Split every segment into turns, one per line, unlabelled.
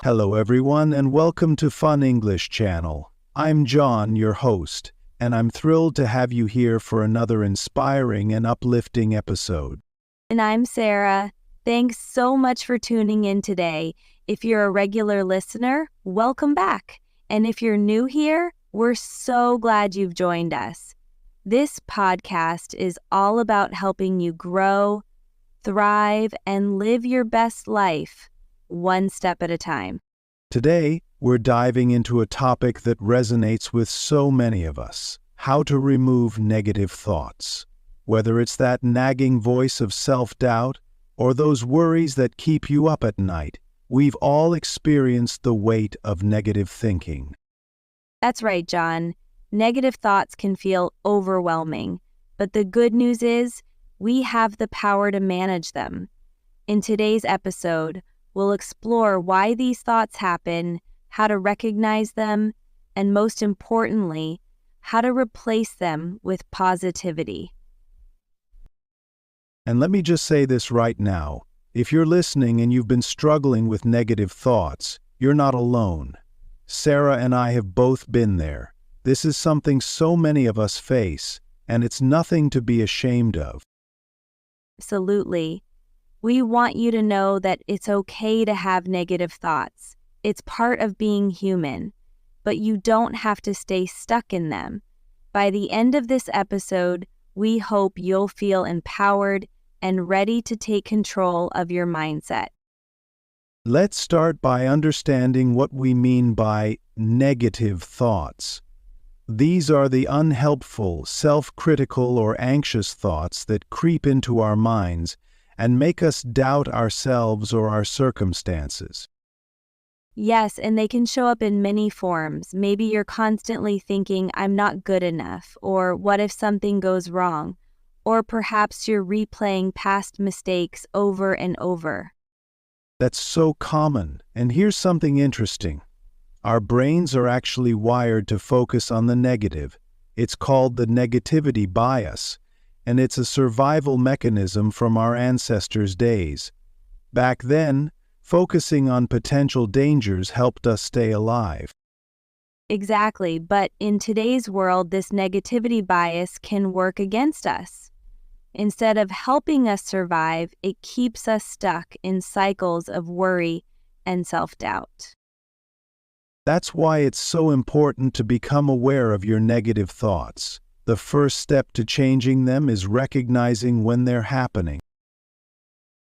Hello everyone and welcome to Fun English Channel. I'm John, your host, and I'm thrilled to have you here for another inspiring and uplifting episode.
And I'm Sarah. Thanks so much for tuning in today. If you're a regular listener, welcome back. And if you're new here, we're so glad you've joined us. This podcast is all about helping you grow, thrive, and live your best life, one step at a time.
Today, we're diving into a topic that resonates with so many of us: how to remove negative thoughts. Whether it's that nagging voice of self-doubt or those worries that keep you up at night, we've all experienced the weight of negative thinking.
That's right, John. Negative thoughts can feel overwhelming, but the good news is we have the power to manage them. In today's episode, we'll explore why these thoughts happen, how to recognize them, and most importantly, how to replace them with positivity.
And let me just say this right now. If you're listening and you've been struggling with negative thoughts, you're not alone. Sarah and I have both been there. This is something so many of us face, and it's nothing to be ashamed of.
Absolutely. We want you to know that it's okay to have negative thoughts. It's part of being human, but you don't have to stay stuck in them. By the end of this episode, we hope you'll feel empowered and ready to take control of your mindset.
Let's start by understanding what we mean by negative thoughts. These are the unhelpful, self-critical, or anxious thoughts that creep into our minds and make us doubt ourselves or our circumstances.
Yes, and they can show up in many forms. Maybe you're constantly thinking, I'm not good enough, or what if something goes wrong? Or perhaps you're replaying past mistakes over and over.
That's so common, and here's something interesting. Our brains are actually wired to focus on the negative. It's called the negativity bias, and it's a survival mechanism from our ancestors' days. Back then, focusing on potential dangers helped us stay alive.
Exactly, but in today's world, this negativity bias can work against us. Instead of helping us survive, it keeps us stuck in cycles of worry and self-doubt.
That's why it's so important to become aware of your negative thoughts. The first step to changing them is recognizing when they're happening.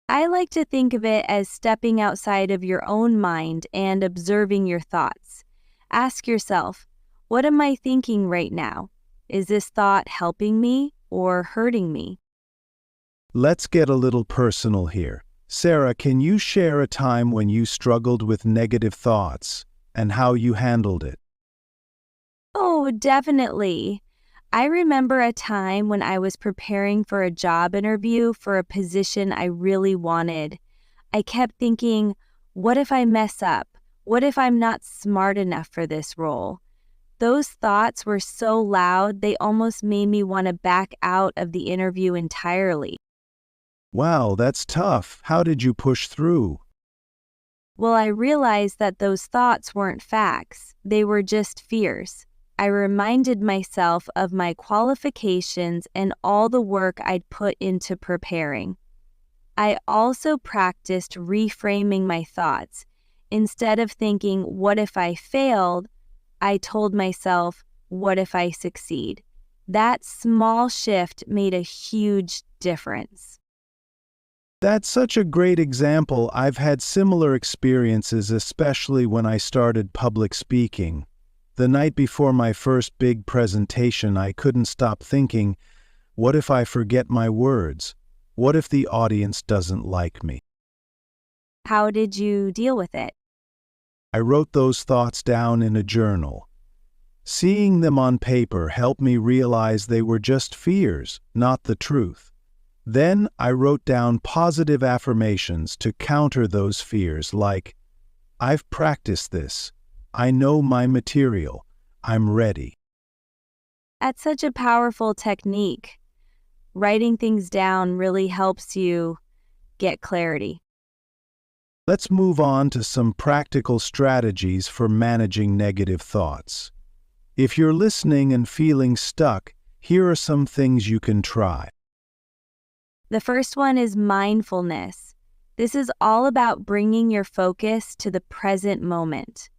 I like to think of it as stepping outside of your own mind and observing your thoughts. Ask yourself, what am I thinking right now? Is this thought helping me or hurting me?
Let's get a little personal here. Sarah, can you share a time when you struggled with negative thoughts and how you handled it?
Oh, definitely. I remember a time when I was preparing for a job interview for a position I really wanted. I kept thinking, what if I mess up? What if I'm not smart enough for this role? Those thoughts were so loud, they almost made me want to back out of the interview entirely.
Wow, that's tough. How did you push through?
Well, I realized that those thoughts weren't facts. They were just fears. I reminded myself of my qualifications and all the work I'd put into preparing. I also practiced reframing my thoughts. Instead of thinking, what if I failed? I told myself, what if I succeed? That small shift made a huge difference.
That's such a great example. I've had similar experiences, especially when I started public speaking. The night before my first big presentation, I couldn't stop thinking, what if I forget my words? What if the audience doesn't like me?
How did you deal with it?
I wrote those thoughts down in a journal. Seeing them on paper helped me realize they were just fears, not the truth. Then I wrote down positive affirmations to counter those fears, like, I've practiced this. I know my material. I'm ready.
That's such a powerful technique. Writing things down really helps you get clarity.
Let's move on to some practical strategies for managing negative thoughts. If you're listening and feeling stuck, here are some things you can try.
The first one is mindfulness. This is all about bringing your focus to the present moment.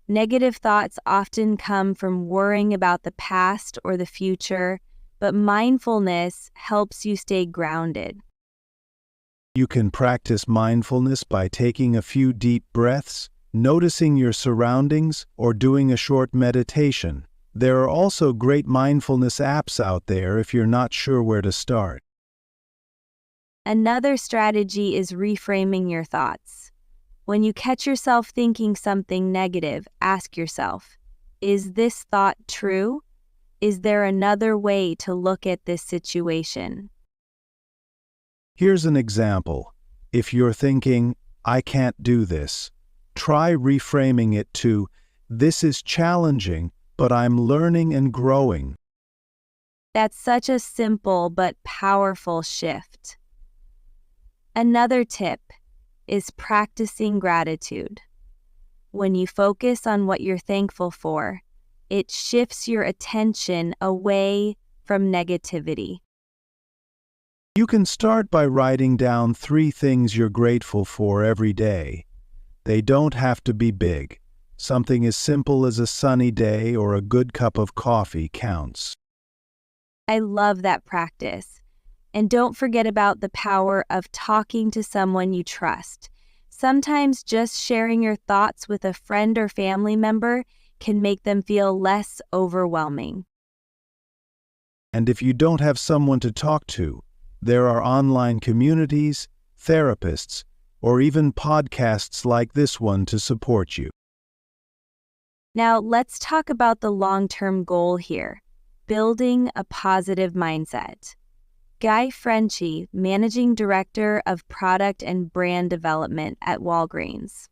Negative thoughts often come from worrying about the past or the future, but mindfulness helps you stay grounded.
You can practice mindfulness by taking a few deep breaths, noticing your surroundings, or doing a short meditation. There are also great mindfulness apps out there if you're not sure where to start.
Another strategy is reframing your thoughts. When you catch yourself thinking something negative, ask yourself, is this thought true? Is there another way to look at this situation?
Here's an example. If you're thinking, I can't do this, try reframing it to, this is challenging, but I'm learning and growing.
That's such a simple but powerful shift. Another tip is practicing gratitude. When you focus on what you're thankful for, it shifts your attention away from negativity.
You can start by writing down 3 things you're grateful for every day. They don't have to be big. Something as simple as a sunny day or a good cup of coffee counts.
I love that practice. And don't forget about the power of talking to someone you trust. Sometimes just sharing your thoughts with a friend or family member can make them feel less overwhelming.
And if you don't have someone to talk to, there are online communities, therapists, or even podcasts like this one to support you.
Now, let's talk about the long-term goal here, building a positive mindset. Guy Frenchie, Managing Director of Product and Brand Development at Walgreens.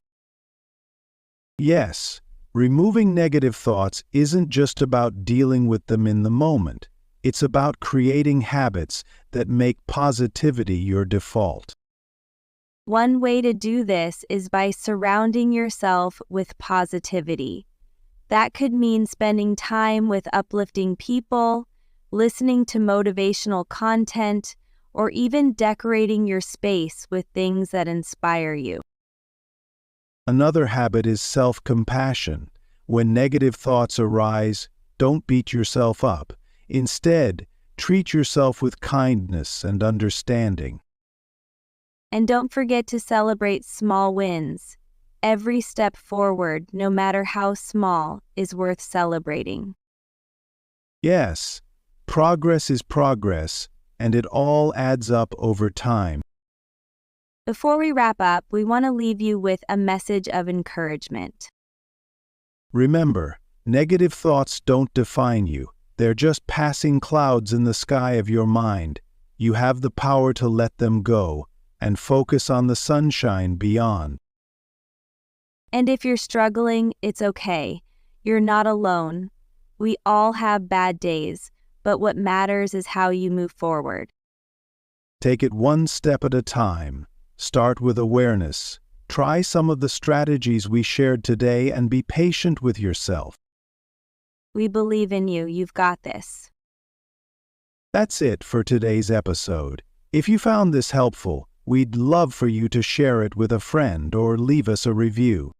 Yes, removing negative thoughts isn't just about dealing with them in the moment. It's about creating habits that make positivity your default.
One way to do this is by surrounding yourself with positivity. That could mean spending time with uplifting people, listening to motivational content, or even decorating your space with things that inspire you.
Another habit is self-compassion. When negative thoughts arise, don't beat yourself up. Instead, treat yourself with kindness and understanding.
And don't forget to celebrate small wins. Every step forward, no matter how small, is worth celebrating.
Yes, progress is progress, and it all adds up over time.
Before we wrap up, we want to leave you with a message of encouragement.
Remember, negative thoughts don't define you. They're just passing clouds in the sky of your mind. You have the power to let them go and focus on the sunshine beyond.
And if you're struggling, it's okay. You're not alone. We all have bad days, but what matters is how you move forward.
Take it one step at a time. Start with awareness. Try some of the strategies we shared today and be patient with yourself.
We believe in you. You've got this.
That's it for today's episode. If you found this helpful, we'd love for you to share it with a friend or leave us a review.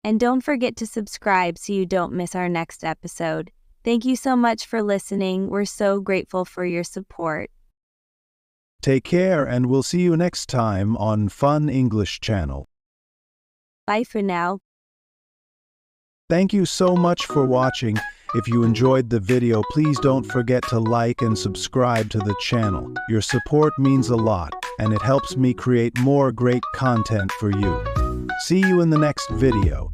And don't forget to subscribe so you don't miss our next episode. Thank you so much for listening. We're so grateful for your support.
Take care, and we'll see you next time on Fun English Channel.
Bye for now.
Thank you so much for watching. If you enjoyed the video, please don't forget to like and subscribe to the channel. Your support means a lot, and it helps me create more great content for you. See you in the next video.